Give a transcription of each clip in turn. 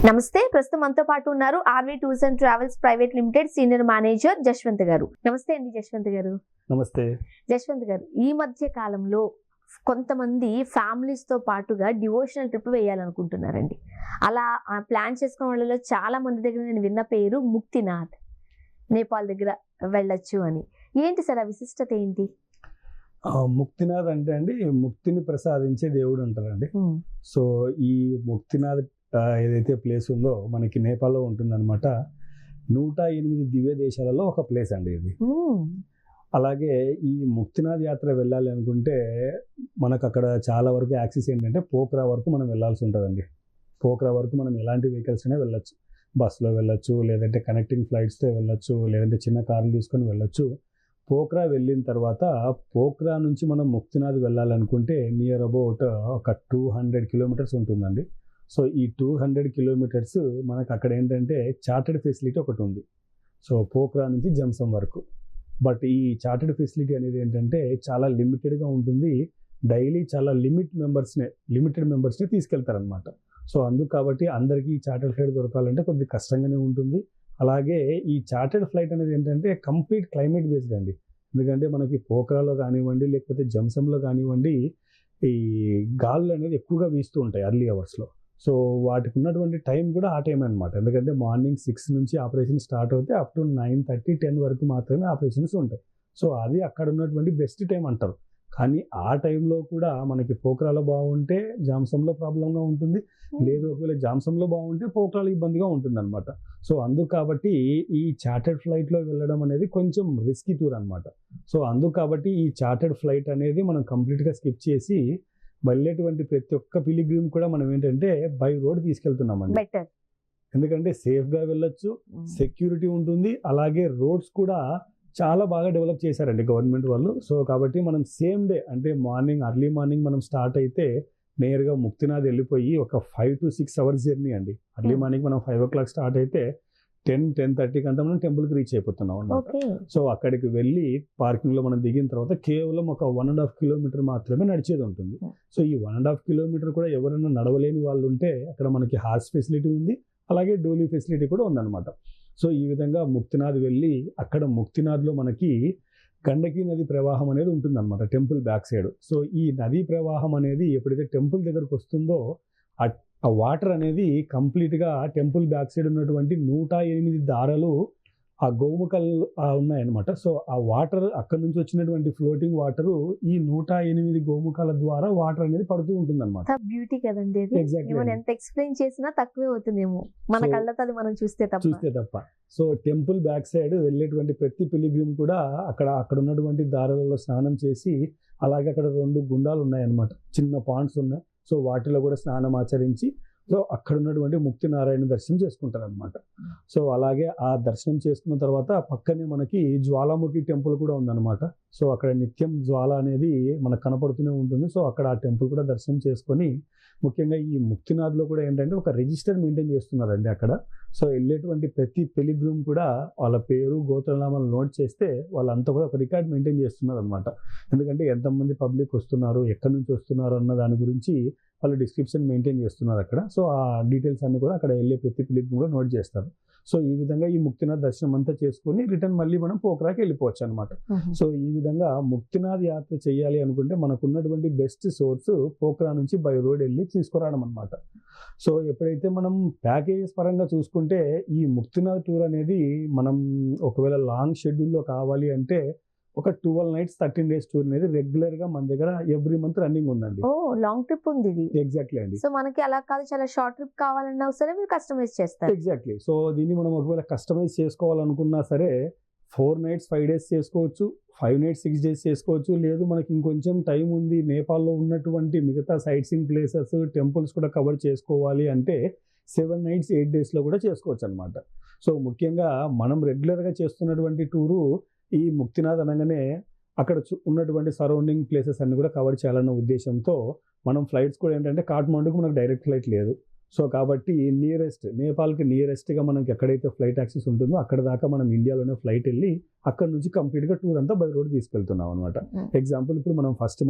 నమస్తే. ప్రస్తుతం మనతో పాటు ఉన్నారు RV tours and travels private limited senior manager Jaswanth గారు. నమస్తే అండి జశ్వంత్ గారు. నమస్తే జశ్వంత్ గారు, ఈ మధ్య కాలంలో కొంతమంది ఫ్యామిలీస్ తో పాటుగా డివోషనల్ ట్రిప్ వేయాలనుకుంటున్నారండి. అలా ప్లాన్ చేసుకున్న వాళ్ళలో చాలా మంది దగ్గర నేను విన్న పేరు ముక్తినాథ్. నేపాల్ దగ్గర వెళ్ళొచ్చు అని. ఏంటి సార్ ఆ విశిష్టత ఏంటి? ముక్తినాథ్ అంటే అండి, ముక్తిని ప్రసాదించే దేవుడు అంటారండి. సో ఈ ముక్తినాథ్ ఏదైతే ప్లేస్ ఉందో మనకి నేపాల్లో ఉంటుందన్నమాట. 108 దివ్య దేశాలలో ఒక ప్లేస్ అండి ఇది. అలాగే ఈ ముక్తినాథ్ యాత్ర వెళ్ళాలి అనుకుంటే మనకు అక్కడ చాలా వరకు యాక్సెస్ ఏంటంటే పోఖ్రా వరకు మనం వెళ్ళాల్సి ఉంటుందండి. పోఖ్రా వరకు మనం ఎలాంటి వెహికల్స్ అయినా వెళ్ళొచ్చు. బస్సులో వెళ్ళొచ్చు, లేదంటే కనెక్టింగ్ ఫ్లైట్స్తో వెళ్ళొచ్చు, లేదంటే చిన్న కార్లు తీసుకొని వెళ్ళొచ్చు. పోఖ్రా వెళ్ళిన తర్వాత పోఖ్రా నుంచి మనం ముక్తినాథ్ వెళ్ళాలనుకుంటే నియర్ అబౌట్ ఒక 200 కిలోమీటర్స్ ఉంటుందండి. సో ఈ 200 కిలోమీటర్స్ మనకు అక్కడ ఏంటంటే చార్టర్డ్ ఫెసిలిటీ ఒకటి ఉంది. సో పోఖ్రా నుంచి జంసం వరకు. బట్ ఈ చార్టర్డ్ ఫెసిలిటీ అనేది ఏంటంటే చాలా లిమిటెడ్గా ఉంటుంది. డైలీ చాలా లిమిటెడ్ మెంబర్స్ని తీసుకెళ్తారనమాట. సో అందుకు కాబట్టి అందరికీ ఈ చార్టర్డ్ ఫ్లైట్ దొరకాలంటే కొద్దిగా కష్టంగానే ఉంటుంది. అలాగే ఈ చార్టర్డ్ ఫ్లైట్ అనేది ఏంటంటే కంప్లీట్ క్లైమేట్ బేస్డ్ అండి. ఎందుకంటే మనకి పోఖ్రాలో కానివ్వండి, లేకపోతే జంసంలో కానివ్వండి, ఈ గాలులు అనేది ఎక్కువగా వీస్తూ ఉంటాయి అర్లీ అవర్స్లో. సో వాటికి ఉన్నటువంటి టైం కూడా ఆ టైం అనమాట. ఎందుకంటే మార్నింగ్ 6 నుంచి ఆపరేషన్ స్టార్ట్ అవుతే అప్ టు 9:30, 10 వరకు మాత్రమే ఆపరేషన్స్ ఉంటాయి. సో అది అక్కడ ఉన్నటువంటి బెస్ట్ టైం అంటారు. కానీ ఆ టైంలో కూడా మనకి పోఖ్రాలో బాగుంటే జామ్సంలో ప్రాబ్లంగా ఉంటుంది, లేదు ఒకవేళ జామ్సంలో బాగుంటే పోఖ్రాలో ఇబ్బందిగా ఉంటుంది అనమాట. సో అందుకు కాబట్టి ఈ చార్టర్డ్ ఫ్లైట్లో వెళ్ళడం అనేది కొంచెం రిస్కీ టూర్ అనమాట. సో అందుకు కాబట్టి ఈ చార్టర్డ్ ఫ్లైట్ అనేది మనం కంప్లీట్గా స్కిప్ చేసి వెళ్ళేటువంటి ప్రతి ఒక్క పిలిగ్రిమ్ కూడా మనం ఏంటంటే బై రోడ్ తీసుకెళ్తున్నామండి. బెటర్. ఎందుకంటే సేఫ్గా వెళ్ళొచ్చు, సెక్యూరిటీ ఉంటుంది, అలాగే రోడ్స్ కూడా చాలా బాగా డెవలప్ చేశారండి గవర్నమెంట్ వాళ్ళు. సో కాబట్టి మనం సేమ్ డే అంటే అర్లీ మార్నింగ్ మనం స్టార్ట్ అయితే నేరుగా ముక్తినాథ్ వెళ్ళిపోయి ఒక 5 to 6 అవర్స్ జర్నీ అండి. అర్లీ మార్నింగ్ మనం 5 o'clock స్టార్ట్ అయితే 10-10:30కి అంతా మనం టెంపుల్కి రీచ్ అయిపోతున్నాం అన్నమాట. సో అక్కడికి వెళ్ళి పార్కింగ్లో మనం దిగిన తర్వాత కేవలం ఒక 1.5 కిలోమీటర్ మాత్రమే నడిచేది ఉంటుంది. సో ఈ 1.5 కిలోమీటర్ కూడా ఎవరైనా నడవలేని వాళ్ళు ఉంటే అక్కడ మనకి హార్స్ ఫెసిలిటీ ఉంది, అలాగే డోలీ ఫెసిలిటీ కూడా ఉందన్నమాట. సో ఈ విధంగా ముక్తినాథ్ వెళ్ళి అక్కడ ముక్తినాథ్లో మనకి గండకీ నది ప్రవాహం అనేది ఉంటుందన్నమాట టెంపుల్ బ్యాక్ సైడ్. సో ఈ నదీ ప్రవాహం అనేది ఎప్పుడైతే టెంపుల్ దగ్గరకు వస్తుందో ఆ వాటర్ అనేది కంప్లీట్గా టెంపుల్ బ్యాక్ సైడ్ ఉన్నటువంటి 108 దారాలు ఆ గోముఖాలు ఉన్నాయన్నమాట. సో ఆ వాటర్ అక్కడ నుంచి వచ్చినటువంటి ఫ్లోటింగ్ వాటర్ ఈ 108 గోముఖాల ద్వారా వాటర్ అనేది పడుతూ ఉంటుంది అనమాట. బ్యూటీ కదండి అది. ఎగ్జాక్ట్లీ. ఎంత ఎక్స్ప్లెయిన్ చేసినా తక్కువే అవుతుందేమో మన కళ్ళతో అది మనం చూస్తే తప్ప. సో టెంపుల్ బ్యాక్ సైడ్ వెళ్ళేటువంటి ప్రతి పిలిగ్రిమ్ కూడా అక్కడ ఉన్నటువంటి దారాలలో స్నానం చేసి, అలాగే అక్కడ 2 గుండాలు ఉన్నాయన్నమాట, చిన్న పాండ్స్ ఉన్నాయి. సో వాటిలో కూడా స్నానం ఆచరించి సో అక్కడ ఉన్నటువంటి ముక్తినారాయణ దర్శనం చేసుకుంటారు అనమాట. సో అలాగే ఆ దర్శనం చేసుకున్న తర్వాత పక్కనే మనకి జ్వాలాముఖి టెంపుల్ కూడా ఉందన్నమాట. సో అక్కడ నిత్యం జ్వాల అనేది మనకు కనపడుతూనే ఉంటుంది. సో అక్కడ ఆ టెంపుల్ కూడా దర్శనం చేసుకొని, ముఖ్యంగా ఈ ముక్తినాథ్లో కూడా ఏంటంటే ఒక రిజిస్టర్ మెయింటైన్ చేస్తున్నారండి అక్కడ. సో వెళ్ళేటువంటి ప్రతి పిలిగ్రిమ్ కూడా వాళ్ళ పేరు, గోత్రనామాలు నోట్ చేస్తే వాళ్ళంతా కూడా ఒక రికార్డ్ మెయింటైన్ చేస్తున్నారు అనమాట. ఎందుకంటే ఎంతమంది పబ్లిక్ వస్తున్నారు, ఎక్కడి నుంచి వస్తున్నారు అన్న దాని గురించి వాళ్ళు డిస్క్రిప్షన్ మెయింటైన్ చేస్తున్నారు అక్కడ. సో ఆ డీటెయిల్స్ అన్ని కూడా అక్కడ వెళ్ళే ప్రతి పిలిగ్రిమ్ కూడా నోట్ చేస్తారు. సో ఈ విధంగా ఈ ముక్తినాథ్ దర్శనం అంతా చేసుకొని రిటర్న్ మళ్ళీ మనం పోఖ్రాకి వెళ్ళిపోవచ్చు అనమాట. సో ఈ విధంగా ముక్తినాథ్ యాత్ర చేయాలి అనుకుంటే మనకున్నటువంటి బెస్ట్ సోర్స్ పోఖ్రా నుంచి బై రోడ్ వెళ్ళి తీసుకురావడం అనమాట. సో ఎప్పుడైతే మనం ప్యాకేజెస్ పరంగా చూసుకుంటే ఈ ముక్తినాథ్ టూర్ అనేది మనం ఒకవేళ లాంగ్ షెడ్యూల్లో కావాలి అంటే ఒక 12 nights 13 days టూర్ అనేది రెగ్యులర్ గా మన దగ్గర ఎవ్రీ మంత్ రన్నింగ్ ఉందండి. లాంగ్ ట్రిప్ ఉంది ఇది. ఎగ్జాక్ట్లీ అండి. సో మనకి అలా కాదు, చాలా షార్ట్ ట్రిప్ కావాలన్నా సరే మీరు కస్టమైజ్ చేస్తారు. ఎగ్జాక్ట్లీ. సో దీన్ని మనం ఒకవేళ కస్టమైజ్ చేసుకోవాలనుకున్నా సరే 4 nights 5 days చేసుకోవచ్చు, 5 nights 6 days చేసుకోవచ్చు. లేదు మనకి ఇంకొంచెం టైం ఉంది, నేపాల్లో ఉన్నటువంటి మిగతా సైట్ సీయింగ్ ప్లేసెస్, టెంపుల్స్ కూడా కవర్ చేసుకోవాలి అంటే 7 nights 8 days లో కూడా చేసుకోవచ్చు అనమాట. సో ముఖ్యంగా మనం రెగ్యులర్గా చేస్తున్నటువంటి టూరు ఈ ముక్తినాథ్ అనగానే అక్కడ ఉన్నటువంటి సరౌండింగ్ ప్లేసెస్ అన్ని కూడా కవర్ చేయాలన్న ఉద్దేశంతో మనం ఫ్లైట్స్ కూడా ఏంటంటే కాఠ్మండూకి మనకు డైరెక్ట్ ఫ్లైట్ లేదు. సో కాబట్టి నేపాల్కి నియరెస్ట్గా మనకి ఎక్కడైతే ఫ్లైట్ యాక్సెస్ ఉంటుందో అక్కడ దాకా మనం ఇండియాలోనే ఫ్లైట్ వెళ్ళి అక్కడ నుంచి కంప్లీట్గా టూర్ అంతా బై రోడ్ తీసుకెళ్తున్నాం అనమాట. ఎగ్జాంపుల్ ఇప్పుడు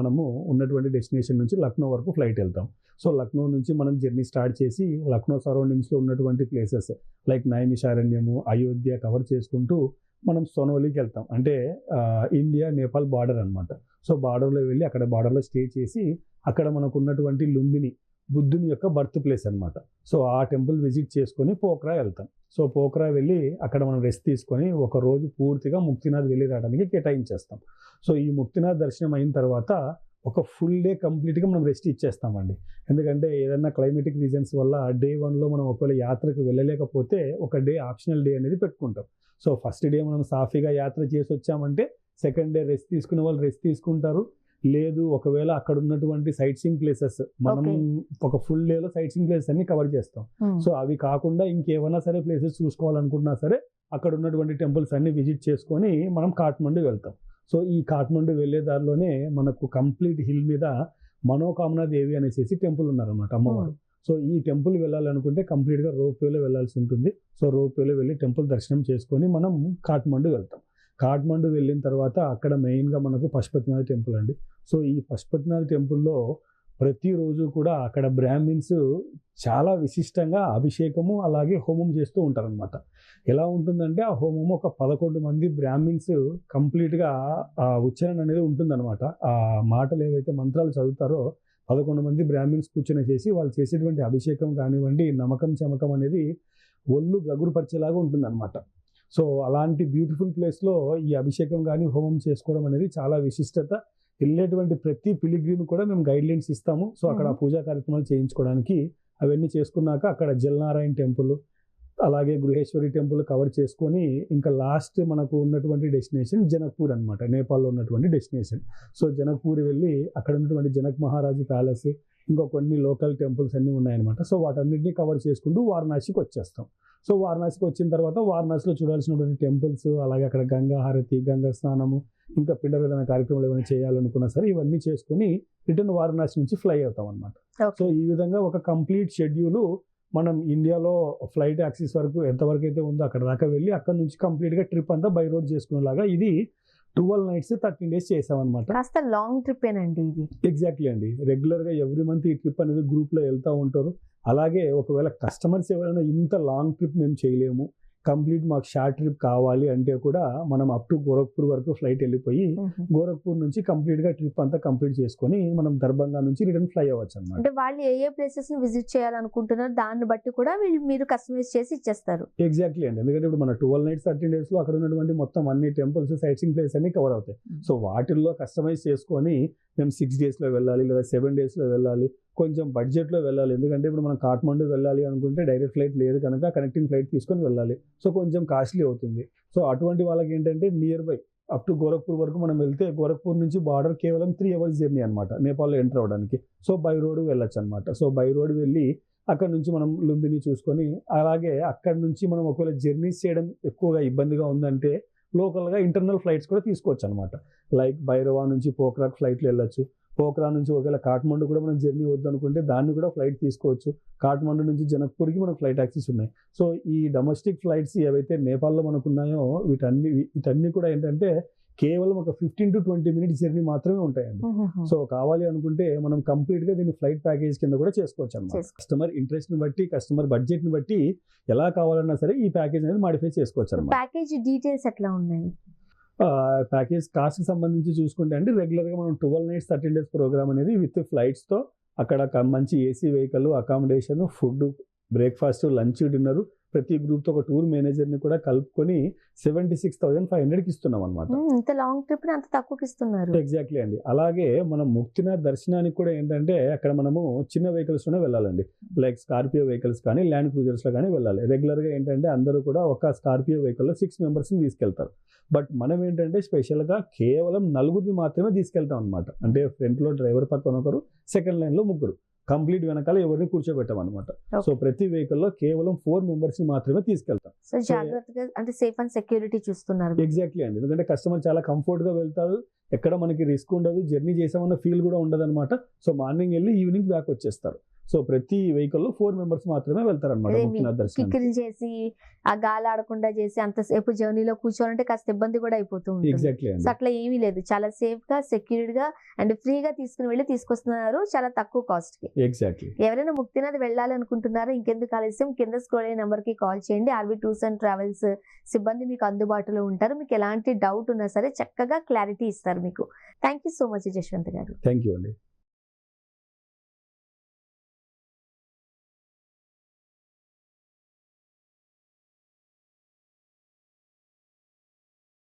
మనము ఉన్నటువంటి డెస్టినేషన్ నుంచి లక్నో వరకు ఫ్లైట్ వెళ్తాం. సో లక్నో నుంచి మనం జర్నీ స్టార్ట్ చేసి లక్నో సరౌండింగ్స్లో ఉన్నటువంటి ప్లేసెస్ లైక్ నైమిషారణ్యము, అయోధ్య కవర్ చేసుకుంటూ మనం సోనోలికి వెళ్తాం. అంటే ఇండియా నేపాల్ బార్డర్ అనమాట. సో బార్డర్లో వెళ్ళి అక్కడ బార్డర్లో స్టే చేసి అక్కడ మనకు ఉన్నటువంటి లుంబిని బుద్ధుని యొక్క బర్త్ ప్లేస్ అనమాట. సో ఆ టెంపుల్ విజిట్ చేసుకొని పోఖ్రా వెళ్తాం. సో పోఖ్రా వెళ్ళి అక్కడ మనం రెస్ట్ తీసుకొని ఒక రోజు పూర్తిగా ముక్తినాథ్ వెళ్ళి రావడానికి కేటాయించేస్తాం. సో ఈ ముక్తినాథ్ దర్శనం అయిన తర్వాత ఒక ఫుల్ డే కంప్లీట్గా మనం రెస్ట్ ఇచ్చేస్తామండి. ఎందుకంటే ఏదైనా క్లైమేటిక్ రీజన్స్ వల్ల డే 1లో మనం ఒకవేళ యాత్రకు వెళ్ళలేకపోతే ఒక డే ఆప్షనల్ డే అనేది పెట్టుకుంటాం. సో ఫస్ట్ డే మనం సాఫీగా యాత్ర చేసి వచ్చామంటే సెకండ్ డే రెస్ట్ తీసుకునే వాళ్ళు రెస్ట్ తీసుకుంటారు. లేదు ఒకవేళ అక్కడ ఉన్నటువంటి సైట్ సీయింగ్ ప్లేసెస్ మనం ఒక ఫుల్ డేలో సైట్ సీయింగ్ ప్లేసెస్ అన్ని కవర్ చేస్తాం. సో అవి కాకుండా ఇంకేమైనా సరే ప్లేసెస్ చూసుకోవాలనుకున్నా సరే అక్కడ ఉన్నటువంటి టెంపుల్స్ అన్ని విజిట్ చేసుకొని మనం కాఠ్మండు వెళ్తాం. సో ఈ కాఠ్మండు వెళ్ళే దారిలోనే మనకు కంప్లీట్ హిల్ మీద మనోకామనా దేవి అనేసి టెంపుల్ ఉన్నారనమాట, అమ్మవారు. సో ఈ టెంపుల్ వెళ్ళాలనుకుంటే కంప్లీట్గా రోప్వేలో వెళ్ళాల్సి ఉంటుంది. సో రోప్వేలో వెళ్ళి టెంపుల్ దర్శనం చేసుకొని మనం కాఠ్మండు వెళ్తాం. కాఠ్మండు వెళ్ళిన తర్వాత అక్కడ మెయిన్గా మనకు పశుపతినాథ్ టెంపుల్ అండి. సో ఈ పశుపతినాథ్ టెంపుల్లో ప్రతిరోజు కూడా అక్కడ బ్రాహ్మిన్స్ చాలా విశిష్టంగా అభిషేకము అలాగే హోమం చేస్తూ ఉంటారనమాట. ఎలా ఉంటుందంటే ఆ హోమము ఒక 11 మంది బ్రాహ్మిన్స్ కంప్లీట్గా ఆ ఉచ్చారణ అనేది ఉంటుందన్నమాట. ఆ మాటలు ఏవైతే మంత్రాలు చదువుతారో 11 మంది బ్రాహ్మిన్స్ కూర్చొని చేసి వాళ్ళు చేసేటువంటి అభిషేకం కానివ్వండి, నమకం చమకం అనేది ఒళ్ళు గగురుపరిచేలాగా ఉంటుందన్నమాట. సో అలాంటి బ్యూటిఫుల్ ప్లేస్లో ఈ అభిషేకం కానీ హోమం చేసుకోవడం అనేది చాలా విశిష్టత. వెళ్ళేటువంటి ప్రతి పిలిగ్రిమ్ కూడా మేము గైడ్లైన్స్ ఇస్తాము. సో అక్కడ పూజా కార్యక్రమాలు చేయించుకోవడానికి అవన్నీ చేసుకున్నాక అక్కడ జల్నారాయణ టెంపుల్ అలాగే గృహేశ్వరి టెంపుల్ కవర్ చేసుకొని ఇంకా లాస్ట్ మనకు ఉన్నటువంటి డెస్టినేషన్ జనక్పూర్ అనమాట, నేపాల్లో ఉన్నటువంటి డెస్టినేషన్. సో జనక్పూర్ వెళ్ళి అక్కడ ఉన్నటువంటి జనక్ మహారాజు ప్యాలెస్ ఇంకా కొన్ని లోకల్ టెంపుల్స్ అన్నీ ఉన్నాయన్నమాట. సో వాటన్నిటిని కవర్ చేసుకుంటూ వారణాసికి వచ్చేస్తాం. సో వారణాసికి వచ్చిన తర్వాత వారణాసిలో చూడాల్సినటువంటి టెంపుల్స్ అలాగే అక్కడ గంగా హారతి, గంగా స్నానము ఇంకా పిండ విధాన కార్యక్రమాలు ఏమైనా చేయాలనుకున్నా సరే ఇవన్నీ చేసుకుని రిటర్న్ వారణాసి నుంచి ఫ్లై అవుతాం అనమాట. సో ఈ విధంగా ఒక కంప్లీట్ షెడ్యూల్ మనం ఇండియాలో ఫ్లైట్ యాక్సిస్ వరకు ఎంతవరకు అయితే ఉందో అక్కడ దాకా వెళ్ళి అక్కడ నుంచి కంప్లీట్గా ట్రిప్ అంతా బై రోడ్ చేసుకునేలాగా ఇది 12 nights 13 days చేసామన్నమాట. కాస్త లాంగ్ ట్రిప్ ఏనండి ఇది. ఎగ్జాక్ట్లీ అండి. రెగ్యులర్గా ఎవ్రీ మంత్ ఈ ట్రిప్ అనేది గ్రూప్లో వెళ్తూ ఉంటారు. అలాగే ఒకవేళ కస్టమర్స్ ఎవరైనా ఇంత లాంగ్ ట్రిప్ మేము చేయలేము, కంప్లీట్ మాకు షార్ట్ ట్రిప్ కావాలి అంటే కూడా మనం అప్ టు గోరఖ్పూర్ వరకు ఫ్లైట్ వెళ్ళిపోయి గోరఖ్పూర్ నుంచి కంప్లీట్గా ట్రిప్ అంతా కంప్లీట్ చేసుకొని మనం దర్భంగా నుంచి రిటర్న్ ఫ్లై అవ్వచ్చు అనమాట. అంటే వాళ్ళు ఏ ప్లేసెస్ ని విజిట్ చేయాలనుకుంటున్నారు దాన్ని బట్టి కూడా మీరు కస్టమైజ్ చేసి ఇచ్చేస్తారు. ఎగ్జాక్ట్లీ అండి. ఎందుకంటే ఇప్పుడు మన 12 nights 13 days లో అక్కడ ఉన్నటువంటి మొత్తం అన్ని టెంపుల్స్ సైట్ సీయింగ్ ప్లేస్ అన్ని కవర్ అవుతాయి. సో వాటిల్లో కస్టమైజ్ చేసుకొని మేము 6 days లో వెళ్ళాలి లేదా 7 days లో వెళ్ళాలి, కొంచెం బడ్జెట్లో వెళ్ళాలి. ఎందుకంటే ఇప్పుడు మనం కాఠ్మండు వెళ్ళాలి అనుకుంటే డైరెక్ట్ ఫ్లైట్ లేదు కనుక కనెక్టింగ్ ఫ్లైట్ తీసుకొని వెళ్ళాలి. సో కొంచెం కాస్ట్లీ అవుతుంది. సో అటువంటి వాళ్ళకి ఏంటంటే near by up to Gorakhpur వరకు మనం వెళ్తే గోరఖ్పూర్ నుంచి బార్డర్ కేవలం 3 hours జర్నీ అనమాట నేపాల్లో ఎంటర్ అవ్వడానికి. సో బై రోడ్ వెళ్ళొచ్చు అనమాట. సో బై రోడ్ వెళ్ళి అక్కడ నుంచి మనం లుంబిని చూసుకొని అలాగే అక్కడ నుంచి మనం ఒకవేళ జర్నీస్ చేయడం ఎక్కువగా ఇబ్బందిగా ఉందంటే లోకల్గా ఇంటర్నల్ ఫ్లైట్స్ కూడా తీసుకోవచ్చు అనమాట. లైక్ భైరవా నుంచి పోఖ్రాకు ఫ్లైట్లు వెళ్ళొచ్చు. పోఖ్రా నుంచి ఒకవేళ కాఠ్మండు కూడా మనం జర్నీ వద్దు అనుకుంటే దాన్ని కూడా ఫ్లైట్ తీసుకోవచ్చు. కాఠ్మండు నుంచి జనక్పూర్కి మనకు ఫ్లైట్ యాక్సెస్ ఉన్నాయి. సో ఈ డొమెస్టిక్ ఫ్లైట్స్ ఏవైతే నేపాల్లో మనకు ఉన్నాయో వీటన్ని కూడా ఏంటంటే కేవలం ఒక 15 to 20 minutes జర్నీ మాత్రమే ఉంటాయండి. సో కావాలి అనుకుంటే మనం కంప్లీట్గా దీన్ని ఫ్లైట్ ప్యాకేజ్ కింద కూడా చేసుకోవచ్చు అనమాట. కస్టమర్ ఇంట్రెస్ట్ని బట్టి కస్టమర్ బడ్జెట్ని బట్టి ఎలా కావాలన్నా సరే ఈ ప్యాకేజ్ అనేది మాడిఫై చేసుకోవచ్చు అనమాట. ప్యాకేజ్ డీటెయిల్స్ ఎట్లా ఉన్నాయి? ప్యాకేజ్ కాస్ట్ సంబంధించి చూసుకుంటే అంటే రెగ్యులర్గా మనం 12 nights 13 days ప్రోగ్రామ్ అనేది విత్ ఫ్లైట్స్తో అక్కడ మంచి AC vehicle, accommodation, food, breakfast, lunch, dinner ప్రతి గ్రూప్తో ఒక టూర్ మేనేజర్ని కూడా కలుపుకొని 76,500కి ఇస్తున్నాం అనమాట. ఇంత లాంగ్ ట్రిప్ అంత తక్కువకి ఇస్తున్నారు. ఎగ్జాక్ట్లీ అండి. అలాగే మనం ముక్తినాథ్ దర్శనానికి కూడా ఏంటంటే అక్కడ మనము చిన్న వెహికల్స్లోనే వెళ్ళాలండి. లైక్ స్కార్పియో వెహికల్స్ కానీ ల్యాండ్ క్రూజర్స్లో కానీ వెళ్ళాలి. రెగ్యులర్గా ఏంటంటే అందరూ కూడా ఒక స్కార్పియో వెహికల్లో 6 members తీసుకెళ్తారు. బట్ మనం ఏంటంటే స్పెషల్గా కేవలం 4 మాత్రమే తీసుకెళ్తాం అనమాట. అంటే ఫ్రంట్లో డ్రైవర్ పక్కన ఒకరు, సెకండ్ లైన్లో 3, కంప్లీట్ వెనకాల ఎవరిని కూర్చోబెట్టాం అనమాట. సో ప్రతి వెహికల్లో కేవలం 4 members మాత్రమే తీసుకెళ్తాం. సో జాగ్రత్తగా అంటే సేఫ్ అండ్ సెక్యూరిటీ చూస్తున్నారు. ఎగ్జాక్ట్లీ అండి. ఎందుకంటే కస్టమర్ చాలా కంఫర్ట్గా వెళ్తారు, ఎక్కడ మనకి రిస్క్ ఉండదు, జర్నీ చేసామన్న ఫీల్ కూడా ఉండదు అనమాట. సో మార్నింగ్ వెళ్ళి ఈవినింగ్ బ్యాక్ వచ్చేస్తారు. సో ప్రతి వెహికల్ లో 4 మెంబర్స్ మాత్రమే వెళ్తారన్నమాట అదే ముక్తినాథ్ దర్శనం. కిక్కిరి చేసి ఆ గాలి ఆడకుండా చేసి అంతసేపు జర్నీలో కూర్చోవాలంటే కాస్త ఇబ్బంది కూడా అయిపోతూ ఉంటుంది. ఎగ్జాక్ట్లీ సో అండి. అట్లా ఏమీ లేదు, చాలా సేఫ్ గా సెక్యూర్డ్ గా అండ్ ఫ్రీగా తీసుకుని వెళ్ళి తీసుకొస్తున్నారు చాలా తక్కువ కాస్ట్ కి. ఎగ్జాక్ట్లీ. ఎవరైనా ముక్తినాథ్ వెళ్ళాలి అనుకుంటున్నారో ఇంకెందుకు ఆలస్యం, కింద స్క్రోల్ అయ్యే నెంబర్ కి కాల్ చేయండి. ఆర్వి టూర్స్ అండ్ ట్రావెల్స్ సిబ్బంది మీకు అందుబాటులో ఉంటారు. మీకు ఎలాంటి డౌట్ ఉన్నా సరే చక్కగా క్లారిటీ ఇస్తారు మీకు. Thank you so much Jashwant garu. Thank you అండి.